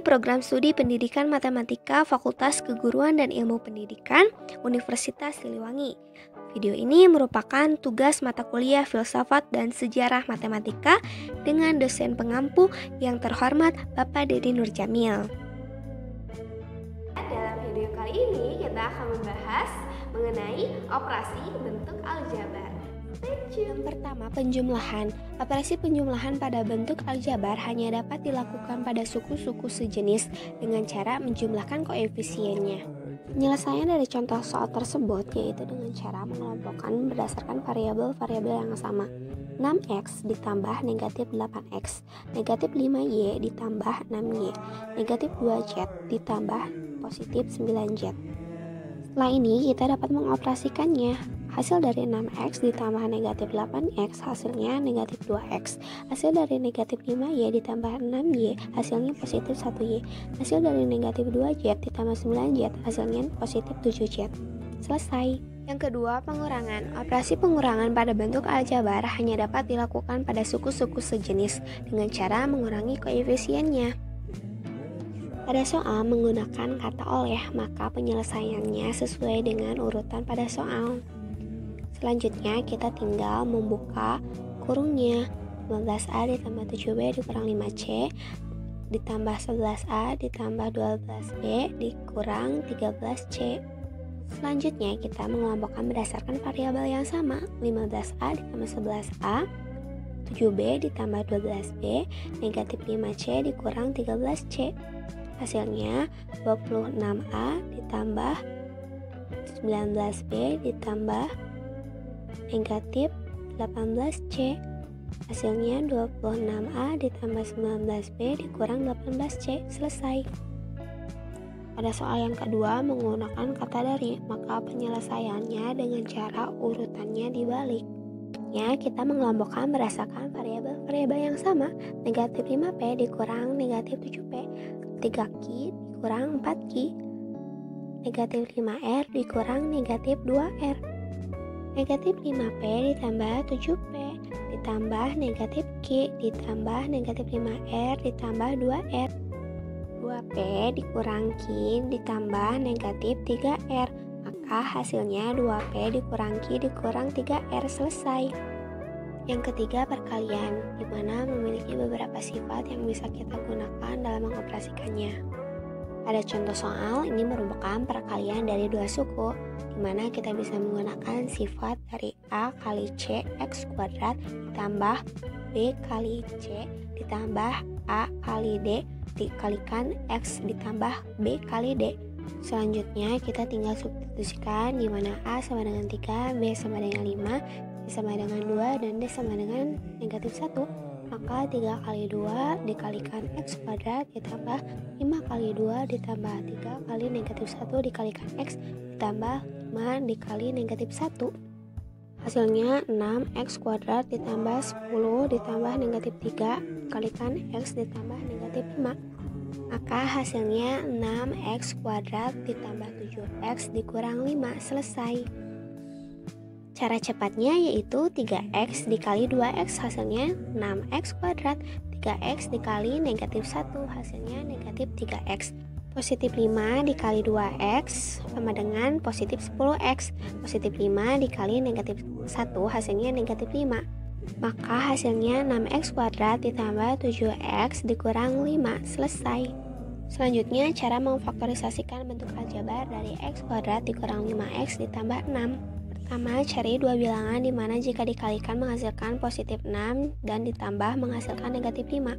dari Program Studi Pendidikan Matematika Fakultas Keguruan dan Ilmu Pendidikan Universitas Siliwangi. Video ini merupakan tugas mata kuliah Filsafat dan Sejarah Matematika dengan dosen pengampu yang terhormat Bapak Dedi Nurjamil. Dalam video kali ini kita akan membahas mengenai operasi bentuk aljabar. Yang pertama, penjumlahan. Operasi penjumlahan pada bentuk aljabar hanya dapat dilakukan pada suku-suku sejenis dengan cara menjumlahkan koefisiennya. Penyelesaian dari contoh soal tersebut yaitu dengan cara mengelompokkan berdasarkan variabel-variabel yang sama. 6x ditambah negatif 8x, negatif 5y ditambah 6y, negatif 2z ditambah positif 9z. Setelah ini kita dapat mengoperasikannya. Hasil dari 6x ditambah negatif 8x hasilnya negatif 2x. Hasil dari negatif 5y ditambah 6y hasilnya positif 1y. Hasil dari negatif 2z ditambah 9z hasilnya positif 7z. Selesai. Yang kedua, pengurangan. Operasi pengurangan pada bentuk aljabar hanya dapat dilakukan pada suku-suku sejenis dengan cara mengurangi koefisiennya. Pada soal menggunakan kata oleh, maka penyelesaiannya sesuai dengan urutan pada soal. Selanjutnya kita tinggal membuka kurungnya. 15A ditambah 7B dikurang 5C ditambah 11A ditambah 12B dikurang 13C. Selanjutnya kita mengelompokkan berdasarkan variabel yang sama. 15A ditambah 11A, 7B ditambah 12B, negatif 5C dikurang 13C. Hasilnya 26A ditambah 19B ditambah negatif 18C. Hasilnya 26A ditambah 19B dikurang 18C. Selesai. Pada soal yang kedua menggunakan kata dari, maka penyelesaiannya dengan cara urutannya dibalik. Ya, kita mengelompokkan berdasarkan variabel-variabel yang sama. Negatif 5P dikurang negatif 7P, 3Q dikurang 4Q, negatif 5R dikurang negatif 2R. Negatif 5P ditambah 7P ditambah negatif Q ditambah negatif 5R ditambah 2R. 2P dikurang Q ditambah negatif 3R. Maka hasilnya 2P dikurang Q dikurang 3R. Selesai. Yang ketiga, perkalian, di mana memiliki beberapa sifat yang bisa kita gunakan dalam mengoperasikannya. Pada contoh soal, ini merupakan perkalian dari dua suku, di mana kita bisa menggunakan sifat dari A kali C X kuadrat ditambah B kali C ditambah A kali D dikalikan X ditambah B kali D. Selanjutnya kita tinggal substitusikan, di mana A sama dengan 3, B sama dengan 5, C sama dengan 2, dan D sama dengan negatif 1. Maka 3 kali 2 dikalikan X kuadrat ditambah 5 kali 2 ditambah 3 kali negatif 1 dikalikan X ditambah 5 dikali negatif 1. Hasilnya 6X kuadrat ditambah 10 ditambah negatif 3 dikalikan X ditambah negatif 5. Maka hasilnya 6X kuadrat ditambah 7X dikurang 5. Selesai. Cara cepatnya yaitu 3X dikali 2X hasilnya 6X kuadrat. 3X dikali negatif 1 hasilnya negatif 3X. Positif 5 dikali 2X sama dengan positif 10X. Positif 5 dikali negatif 1 hasilnya negatif 5. Maka hasilnya 6X kuadrat ditambah 7X dikurang 5. Selesai. Selanjutnya cara memfaktorisasikan bentuk aljabar dari X kuadrat dikurang 5X ditambah 6. Pertama, cari dua bilangan di mana jika dikalikan menghasilkan positif 6 dan ditambah menghasilkan negatif 5.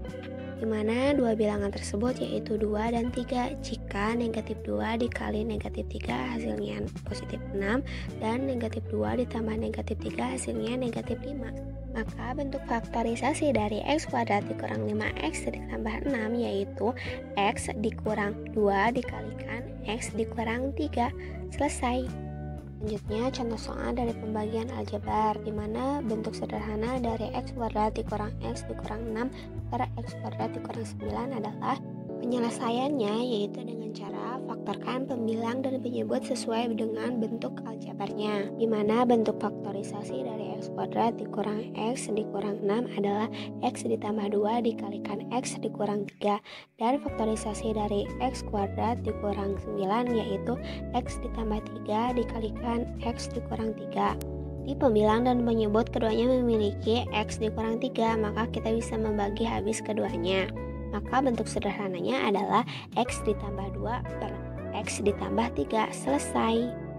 Di mana dua bilangan tersebut yaitu 2 dan 3. Jika negatif 2 dikali negatif 3 hasilnya positif 6 dan negatif 2 ditambah negatif 3 hasilnya negatif 5. Maka bentuk faktorisasi dari X kuadrat dikurang 5X ditambah 6 yaitu X dikurang 2 dikalikan X dikurang 3. Selesai. Selanjutnya contoh soal dari pembagian aljabar, di mana bentuk sederhana dari X kuadrat dikurang X dikurang 6 per X kuadrat dikurang 9 adalah Penyelesaiannya yaitu dengan cara faktorkan pembilang dan penyebut sesuai dengan bentuk aljabarnya, di mana bentuk faktorisasi dari x kuadrat dikurang x dikurang 6 adalah x ditambah 2 dikalikan x dikurang 3, dan faktorisasi dari x kuadrat dikurang 9 yaitu x ditambah 3 dikalikan x dikurang 3. Di pembilang dan penyebut keduanya memiliki x dikurang 3, maka kita bisa membagi habis keduanya. Maka bentuk sederhananya adalah x ditambah 2 per x ditambah 3. Selesai.